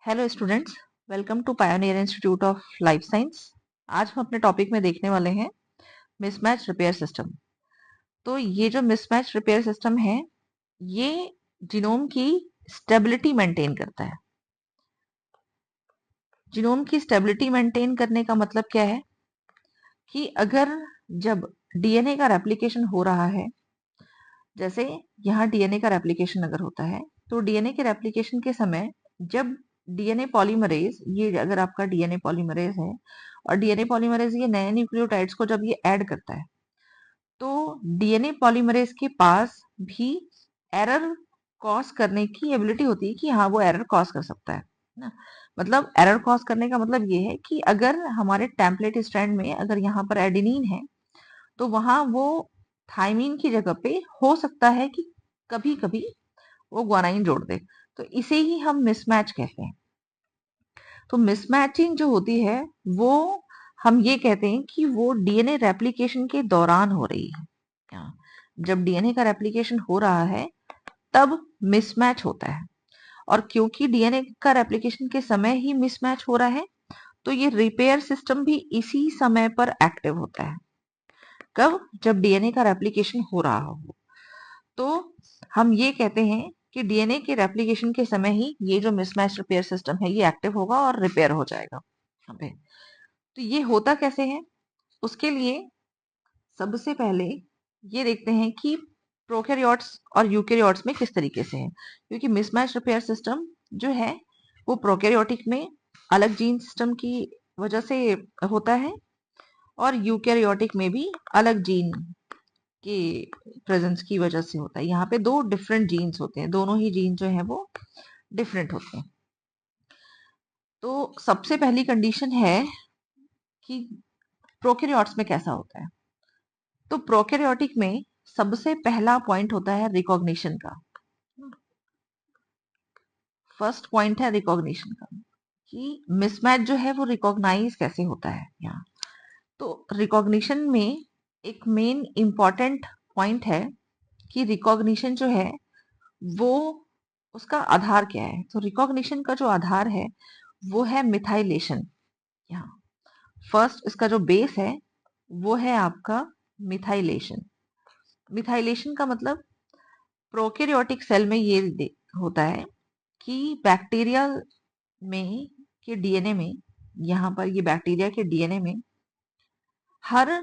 Hello students, welcome to Pioneer Institute of Life Science. आज हम अपने टॉपिक में देखने वाले हैं मिसमैच रिपेयर सिस्टम। तो ये जो मिसमैच रिपेयर सिस्टम है, ये जीनोम की स्टेबिलिटी मेंटेन करता है। जीनोम की स्टेबिलिटी मेंटेन करने का मतलब क्या है कि अगर जब डीएनए का रेप्लिकेशन हो रहा है, जैसे यहाँ डीएनए का रेप्लिकेशन अगर होता है, तो डीएनए के रेप्लिकेशन के समय जब डीएनए पॉलीमरेज, ये अगर आपका डीएनए पॉलीमरेज है और डीएनए पॉलीमरेज ये नए न्यूक्लियोटाइड्स को जब ये ऐड करता है, तो डीएनए पॉलीमरेज के पास भी एरर कॉज करने की एबिलिटी होती है कि हाँ, वो एरर कॉज कर सकता है ना। मतलब एरर कॉज करने का मतलब ये है कि अगर हमारे टेम्पलेट स्ट्रैंड में अगर यहाँ पर एडेनिन है, तो वहां वो थाइमीन की जगह पे हो सकता है कि कभी कभी वो ग्वानाइन जोड़ दे। तो इसे ही हम मिसमैच कहते हैं। तो मिसमैचिंग जो होती है, वो हम ये कहते हैं कि वो डीएनए रेप्लिकेशन के दौरान हो रही है। हाँ, जब डीएनए का रेप्लिकेशन हो रहा है तब मिसमैच होता है। और क्योंकि डीएनए का रेप्लिकेशन के समय ही मिसमैच हो रहा है, तो ये रिपेयर सिस्टम भी इसी समय पर एक्टिव होता है। कब? जब डीएनए का रेप्लिकेशन हो रहा हो। तो हम ये कहते हैं कि डीएनए के रेप्लिकेशन के समय ही ये जो मिसमैच रिपेयर सिस्टम है ये एक्टिव होगा और रिपेयर हो जाएगा यहाँ पे। तो ये होता कैसे है, उसके लिए सबसे पहले ये देखते हैं कि प्रोकैरियोट्स और यूकैरियोट्स में किस तरीके से है। क्योंकि मिसमैच रिपेयर सिस्टम जो है वो प्रोकैरियोटिक में अलग जीन सिस्टम की वजह से होता है और यूकैरियोटिक में भी अलग जीन के प्रेजेंस की वजह से होता है। यहाँ पे दो डिफरेंट जीन्स होते हैं, दोनों ही जीन जो है वो डिफरेंट होते हैं। तो सबसे पहली कंडीशन है कि प्रोकैरियोट्स में कैसा होता है। तो प्रोकैरियोटिक में सबसे पहला पॉइंट होता है रिकॉग्निशन का। फर्स्ट पॉइंट है रिकॉग्निशन का कि मिसमैच जो है वो रिकॉग्नाइज कैसे होता है यहाँ। तो रिकॉग्निशन में एक मेन इंपॉर्टेंट पॉइंट है कि रिकॉग्निशन जो है वो उसका आधार क्या है। तो रिकॉग्निशन का जो आधार है वो है मिथाइलेशन। यहाँ फर्स्ट इसका जो बेस है वो है आपका मिथाइलेशन। मिथाइलेशन का मतलब प्रोकैरियोटिक सेल में ये होता है कि बैक्टीरिया में के डीएनए में, यहाँ पर ये बैक्टीरिया के डीएनए में हर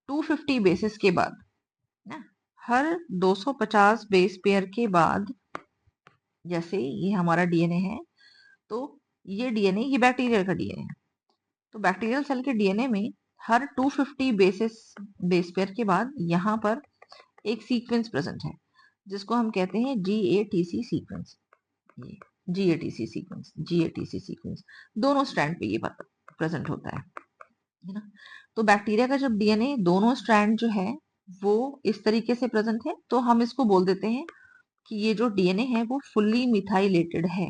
250 बेसिस के बाद ना, हर 250 बेस पेयर के बाद, जैसे ये हमारा डीएनए है, तो ये डीएनए ये बैक्टीरियल का डीएनए है। तो बैक्टीरियल सेल के डीएनए में हर 250 बेस पेयर के बाद यहाँ पर एक सीक्वेंस प्रेजेंट है जिसको हम कहते हैं जीएटीसी सीक्वेंस। ये जीएटीसी सीक्वेंस दोनों स्ट्रैंड पे ये प्रेजेंट होता है ना। तो बैक्टीरिया का जब डीएनए दोनों स्ट्रैंड जो है वो इस तरीके से प्रेजेंट है, तो हम इसको बोल देते हैं कि ये जो डीएनए है वो फुल्ली मिथाइलेटेड है,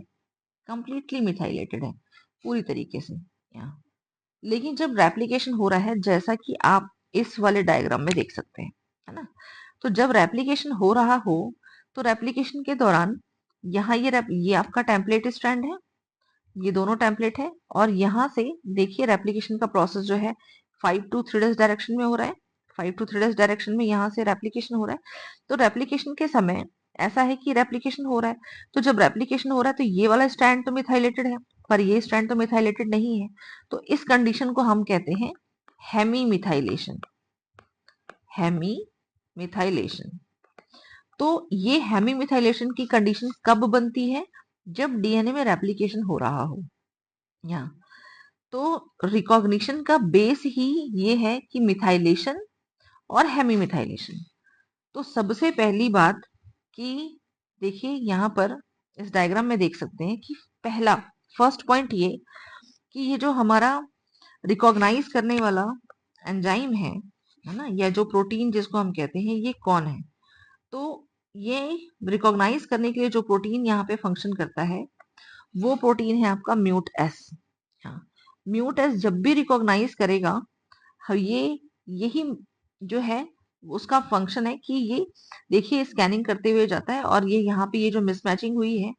कंप्लीटली मिथाइलेटेड है पूरी तरीके से यहाँ। लेकिन जब रेप्लिकेशन हो रहा है, जैसा कि आप इस वाले डायग्राम में देख सकते हैं, है ना। तो जब रेप्लिकेशन हो रहा हो, तो रेप्लिकेशन के दौरान यहाँ ये आपका टेम्पलेट स्ट्रैंड है, ये दोनों टेम्पलेट है, और यहाँ से देखिए रेप्लिकेशन का प्रोसेस जो है 5 to 3 डायरेक्शन में हो रहा है। 5 to 3 डायरेक्शन में यहाँ से रेप्लिकेशन हो रहा है। तो रेप्लिकेशन के समय ऐसा है कि रेप्लिकेशन हो रहा है, तो जब रेप्लिकेशन हो रहा है तो ये वाला स्ट्रैंड तो मिथाइलेटेड है, पर ये स्ट्रैंड तो मिथाइलेटेड नहीं है। तो इस कंडीशन को हम कहते हैं हेमी मिथाइलेशन। Hemy methylation. तो ये हेमी मिथाइलेशन की कंडीशन कब बनती है? जब डीएनए में रेप्लिकेशन हो रहा हो। यहाँ तो रिकॉग्निशन का बेस ही ये है कि मिथाइलेशन और हेमी मिथाइलेशन। तो सबसे पहली बात कि देखिए यहाँ पर इस डायग्राम में देख सकते हैं कि पहला फर्स्ट पॉइंट ये कि ये जो हमारा रिकॉग्नाइज करने वाला एंजाइम है ना, या जो प्रोटीन जिसको हम कहते हैं, ये कौन है। तो ये रिकॉग्नाइज करने के लिए जो प्रोटीन यहाँ पे फंक्शन करता है वो प्रोटीन है आपका म्यूट एस। हाँ, म्यूट एस जब भी रिकॉग्नाइज करेगा, ये यही जो है उसका फंक्शन है कि ये देखिए स्कैनिंग करते हुए जाता है, और ये यहाँ पे ये जो मिसमैचिंग हुई है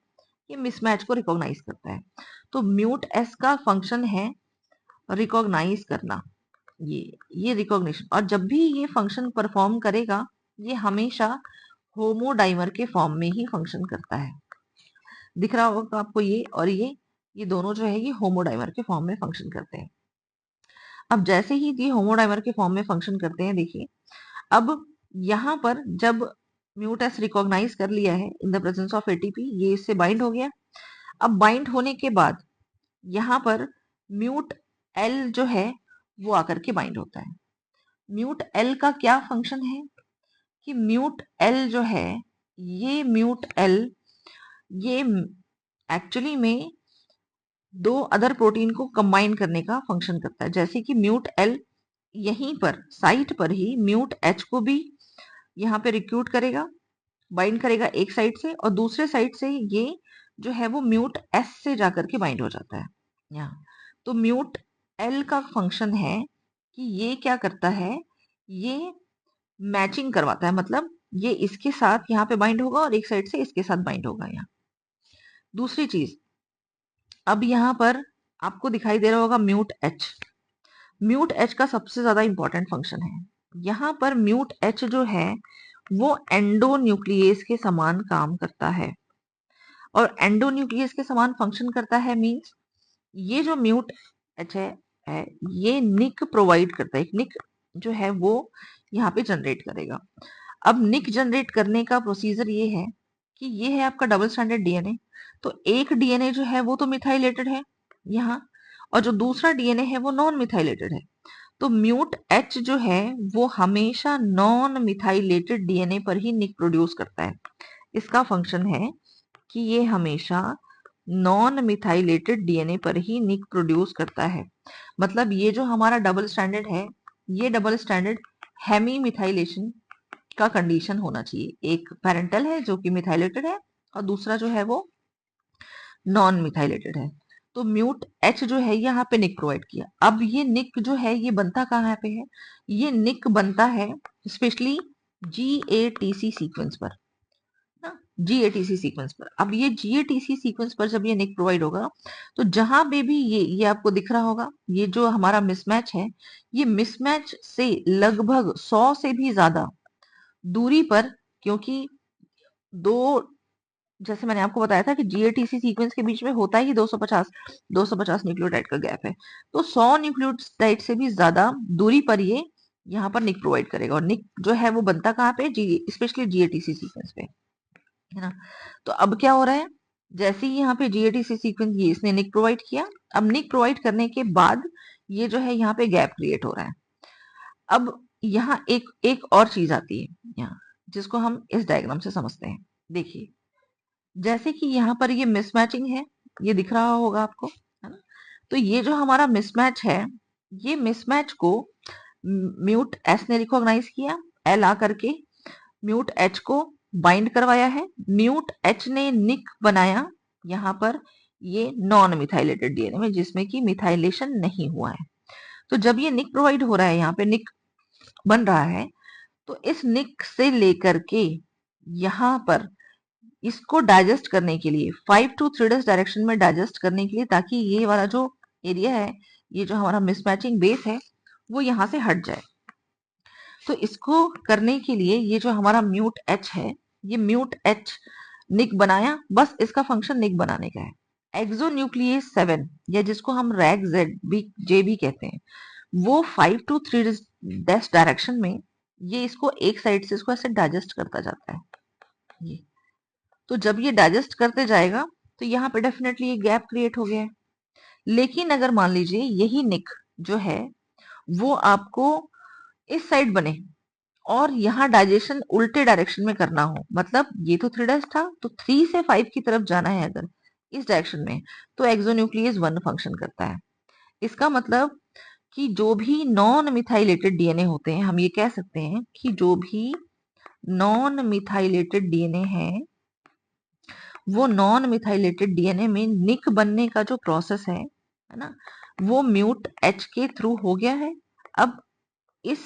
ये मिसमैच को रिकॉग्नाइज करता है। तो म्यूट एस का फंक्शन है रिकॉग्नाइज करना, ये रिकॉग्निशन। और जब भी ये फंक्शन परफॉर्म करेगा ये हमेशा होमोडाइमर के फॉर्म में ही फंक्शन करता है। दिख रहा होगा आपको ये और ये दोनों जो है ये होमोडाइमर के फॉर्म में फंक्शन करते हैं। अब जैसे ही ये होमोडाइमर के फॉर्म में फंक्शन करते हैं, देखिए अब यहाँ पर जब म्यूट एस रिकॉग्नाइज कर लिया है in the presence of ATP, ये इससे बाइंड हो गया। अब बाइंड होने के बाद यहाँ पर म्यूट एल जो है वो आकर के बाइंड होता है। म्यूट एल का क्या फंक्शन है कि म्यूट एल जो है ये म्यूट एल ये एक्चुअली में दो अदर प्रोटीन को कंबाइन करने का फंक्शन करता है। जैसे कि म्यूट एल यहीं पर साइट पर ही म्यूट एच को भी यहाँ पे रिक्रूट करेगा, बाइंड करेगा एक साइड से, और दूसरे साइड से ये जो है वो म्यूट एस से जाकर के बाइंड हो जाता है यहाँ। तो म्यूट एल का फंक्शन है कि ये क्या करता है, ये मैचिंग करवाता है, मतलब ये इसके साथ यहाँ पे बाइंड होगा और एक साइड से इसके साथ बाइंड होगा यहाँ। दूसरी चीज, अब यहाँ पर आपको दिखाई दे रहा होगा म्यूट एच। म्यूट एच का सबसे ज्यादा इंपॉर्टेंट फंक्शन है यहाँ पर। म्यूट एच जो है वो एंडोन्यूक्लियस के समान काम करता है, और एंडोन्यूक्लियस के समान फंक्शन करता है मींस ये जो म्यूट एच है ये निक प्रोवाइड करता है। एक निक जो है वो यहाँ पे जनरेट करेगा। अब निक जनरेट करने का प्रोसीजर ये है कि ये है आपका डबल स्टैंडर्ड डीएनए। तो एक डीएनए जो है वो तो मिथाइलेटेड है यहाँ, और जो दूसरा डीएनए है वो नॉन मिथाइलेटेड है। तो म्यूट एच जो है वो हमेशा नॉन मिथाइलेटेड डीएनए पर ही निक प्रोड्यूस करता है। इसका फंक्शन है कि ये हमेशा नॉन मिथाइलेटेड डीएनए पर ही निक प्रोड्यूस करता है। मतलब ये जो हमारा डबल स्टैंडर्ड है ये डबल स्टैंडर्ड हेमी मिथाइलेशन का कंडीशन होना चाहिए। एक पेरेंटल है जो कि मिथाइलेटेड है और दूसरा जो है वो नॉन मिथाइलेटेड है। तो म्यूट एच जो है यहाँ पे निक प्रोवाइड किया। अब ये निक जो है ये बनता कहाँ पे है, ये निक बनता है स्पेशली GATC सीक्वेंस पर ना, GATC सीक्वेंस पर। अब ये GATC सीक्वेंस पर जब ये निक प्रोवाइड होगा तो जहां पे भी ये आपको दिख रहा होगा ये जो हमारा मिसमैच है, ये मिसमैच से लगभग 100 से भी ज्यादा दूरी पर, क्योंकि दो, जैसे मैंने आपको बताया था कि GATC सीक्वेंस के बीच में होता ही 250 न्यूक्लियोटाइड का गैप है, तो 100 न्यूक्लियोटाइड से भी ज्यादा दूरी पर ये यहाँ पर निक प्रोवाइड करेगा। और निक जो है वो बनता कहाँ पे, स्पेशली GATC सीक्वेंस पे, है ना। तो अब क्या हो रहा है, जैसे ही यहाँ पे GATC सीक्वेंस ये इसने निक प्रोवाइड किया, अब निक प्रोवाइड करने के बाद ये जो है यहाँ पे गैप क्रिएट हो रहा है। अब यहाँ एक और चीज आती है यहाँ, जिसको हम इस डायग्राम से समझते हैं। देखिए जैसे कि यहाँ पर ये मिसमैचिंग है, ये दिख रहा होगा आपको, है ना। तो ये जो हमारा मिसमैच है, ये मिसमैच को म्यूट एस ने रिकॉग्नाइज किया, एल आ करके म्यूट एच को बाइंड करवाया है, म्यूट एच ने निक बनाया यहाँ पर ये नॉन मिथाइलेटेड डीएनए में जिसमें कि मिथाइलेशन नहीं हुआ है। तो जब ये निक प्रोवाइड हो रहा है, यहाँ पे निक बन रहा है, तो इस निक से लेकर के यहाँ पर इसको डाइजेस्ट करने के लिए 5 to 3 डायरेक्शन में डाइजेस्ट करने के लिए, ताकि ये वाला जो एरिया है, ये जो हमारा मिसमैचिंग बेस है वो यहाँ से हट जाए। तो इसको करने के लिए ये जो हमारा म्यूट एच है, ये म्यूट एच निक बनाया, बस इसका फंक्शन निक बनाने का है। एक्सोन्यूक्लियस 7 या जिसको हम रैग जे भी कहते हैं, वो 5 to 3 डायरेक्शन में ये इसको एक साइड से इसको ऐसे डाइजेस्ट करता जाता है। ये तो जब ये डाइजेस्ट करते जाएगा तो यहाँ पे डेफिनेटली ये गैप क्रिएट हो गया है। लेकिन अगर मान लीजिए यही निक जो है वो आपको इस साइड बने और यहाँ डाइजेशन उल्टे डायरेक्शन में करना हो, मतलब ये तो 3' था तो 3 से 5 की तरफ जाना है अगर इस डायरेक्शन में, तो एक्सोन्यूक्लियस 1 फंक्शन करता है। इसका मतलब कि जो भी नॉन मिथाइलेटेड डीएनए होते हैं, हम ये कह सकते हैं कि जो भी नॉन मिथाइलेटेड डीएनए है वो नॉन मिथाइलेटेड डीएनए में निक बनने का जो प्रोसेस है ना, वो म्यूट एच के थ्रू हो गया है। अब इस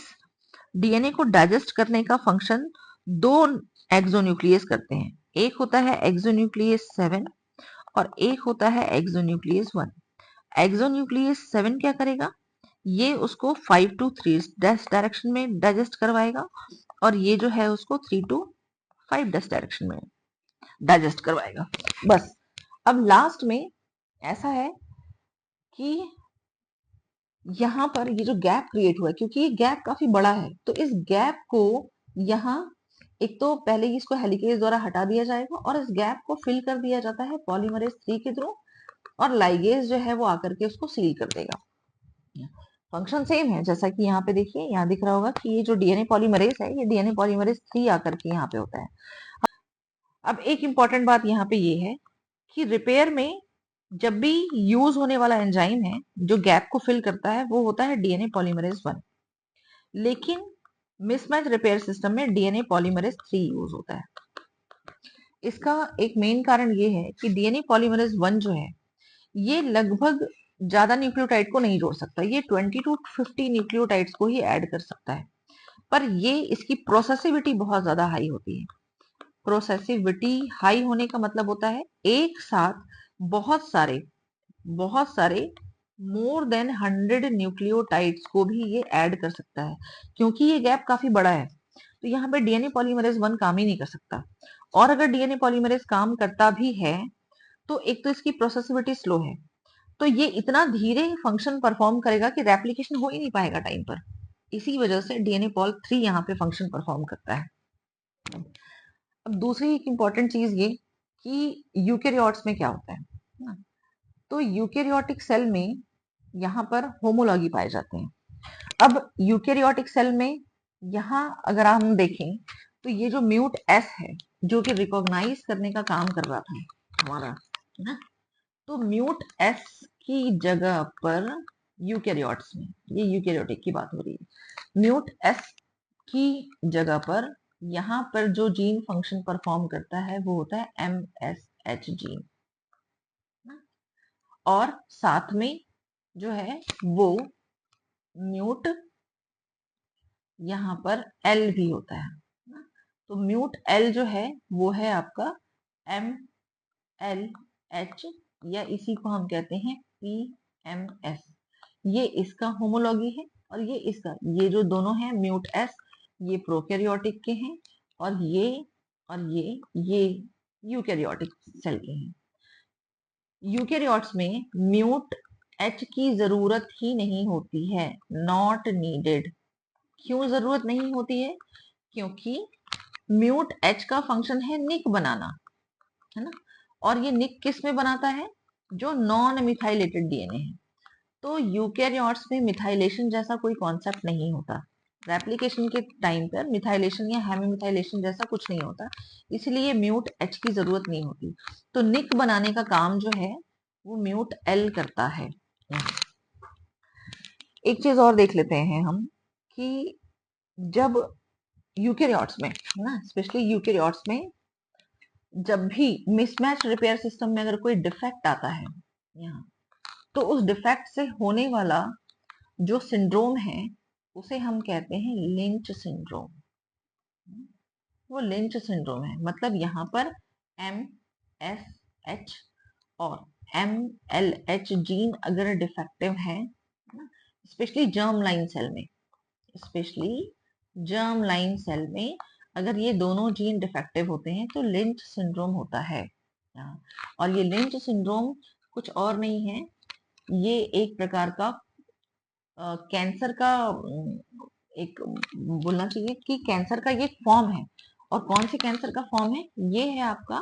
डीएनए को डाइजेस्ट करने का फंक्शन दो एक्सोन्यूक्लियस करते हैं। एक होता है एक्सोन्यूक्लियस 7 और एक होता है एक्सोन्यूक्लियस 1। एक्सोन्यूक्लियस 7 क्या करेगा, ये उसको 5 to 3 डायरेक्शन में डाइजेस्ट करवाएगा और ये जो है उसको 3 to 5 डायरेक्शन में डाइजेस्ट करवाएगा। बस अब लास्ट में ऐसा है कि यहाँ पर ये जो गैप क्रिएट हुआ है, क्योंकि ये गैप काफी बड़ा है, तो इस गैप को यहाँ एक तो पहले ही इसको हेलिकेज द्वारा हटा दिया जाएगा और इस गैप को फिल कर दिया जाता है पॉलीमरेज 3 के थ्रू और लाइगेज जो है वो आकर के उसको सील कर देगा। फंक्शन सेम है, जैसा कि यहाँ पे देखिए, यहाँ दिख रहा होगा कि ये जो डीएनए पॉलीमरेज है, ये डीएनए पॉलीमरेज 3 आकर के यहाँ पे होता है। अब एक इंपॉर्टेंट बात यहाँ पे ये है कि रिपेयर में जब भी यूज होने वाला एंजाइम है जो गैप को फिल करता है वो होता है डीएनए पॉलीमरेज 1, लेकिन मिसमैच रिपेयर सिस्टम में डीएनए पॉलीमरेज 3 यूज होता है। इसका एक मेन कारण ये है कि डीएनए पॉलीमरेज 1 जो है ये लगभग ज्यादा न्यूक्लियोटाइड को नहीं जोड़ सकता, ये 20 to 50 न्यूक्लियोटाइड्स को ही ऐड कर सकता है, पर ये इसकी प्रोसेसिविटी बहुत ज्यादा हाई होती है। प्रोसेसिविटी हाई होने का मतलब होता है एक साथ बहुत सारे मोर देन 100 न्यूक्लियोटाइड्स को भी ये ऐड कर सकता है। क्योंकि ये गैप काफी बड़ा है तो यहाँ पे डीएनए पॉलीमरेज 1 काम ही नहीं कर सकता, और अगर डीएनए पॉलीमरेज काम करता भी है तो एक तो इसकी प्रोसेसिविटी स्लो है, तो ये इतना धीरे फंक्शन परफॉर्म करेगा कि रेप्लिकेशन हो ही नहीं पाएगा टाइम पर। इसी वजह से डीएनए पॉल 3 यहाँ पे फंक्शन परफॉर्म करता है। अब दूसरी एक इंपॉर्टेंट चीज ये कि यूकेरियोट्स में क्या होता है ना, तो यूकेरियोटिक सेल में यहाँ पर होमोलॉगी पाए जाते हैं। अब यूकेरियोटिक सेल में यहाँ अगर हम देखें तो ये जो म्यूट एस है जो कि रिकॉग्नाइज करने का काम कर रहा था हमारा, है ना, तो म्यूट एस की जगह पर यूकेरियोट्स में, ये यूकेरियोटिक की बात हो रही है, म्यूट एस की जगह पर यहाँ पर जो जीन फंक्शन परफॉर्म करता है वो होता है MSH जीन, और साथ में जो है वो म्यूट यहाँ पर एल भी होता है ना? तो म्यूट एल जो है वो है आपका MLH, या इसी को हम कहते हैं PMS। ये इसका होमोलॉगी है और ये इसका, ये जो दोनों हैं म्यूट एस ये प्रोकैरियोटिक के हैं और ये यूकैरियोटिक सेल के हैं। यूकैरियोट्स में म्यूट एच की जरूरत ही नहीं होती है, नॉट नीडेड। क्यों जरूरत नहीं होती है? क्योंकि म्यूट एच का फंक्शन है निक बनाना, है ना, और ये निक किस में बनाता है? जो नॉन मिथाइलेटेड डीएनए है। तो यूकैरियोट्स में मिथाइलेशन जैसा कोई कॉन्सेप्ट नहीं होता, रेप्लिकेशन के टाइम पर मिथाइलेशन या हेमिमिथाइलेशन जैसा कुछ नहीं होता, इसलिए म्यूट एच की जरूरत नहीं होती। तो निक बनाने का काम जो है वो म्यूट एल करता है। एक चीज और देख लेते हैं हम कि जब यूकैरियोट्स में, है ना, स्पेशली यूकैरियोट्स में जब भी मिसमैच रिपेयर सिस्टम में अगर कोई डिफेक्ट आता है यहाँ, तो उस डिफेक्ट से होने वाला जो सिंड्रोम है उसे हम कहते हैं लिंच सिंड्रोम। वो लिंच सिंड्रोम है, मतलब यहाँ पर MSH और MLH जीन अगर डिफेक्टिव है, स्पेशली जर्म लाइन सेल में, स्पेशली जर्म लाइन सेल में अगर ये दोनों जीन डिफेक्टिव होते हैं तो लिंच सिंड्रोम होता है। और ये लिंच सिंड्रोम कुछ और नहीं है, ये एक प्रकार का कैंसर का एक बोलना चाहिए कि कैंसर का ये फॉर्म है। और कौन से कैंसर का फॉर्म है? ये है आपका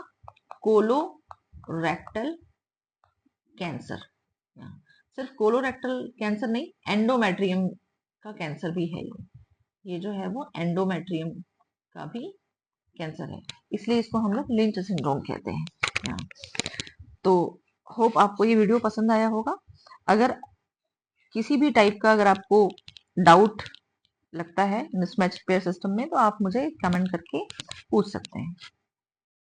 कोलोरेक्टल कैंसर। सिर्फ कोलोरेक्टल कैंसर नहीं, एंडोमेट्रियम का कैंसर भी है ये जो है वो एंडोमेट्रियम का भी कैंसर है, इसलिए इसको हम लोग लिंच सिंड्रोम कहते हैं। तो होप आपको ये वीडियो पसंद आया होगा। अगर किसी भी टाइप का अगर आपको डाउट लगता है मिसमैच रिपेयर सिस्टम में तो आप मुझे कमेंट करके पूछ सकते हैं।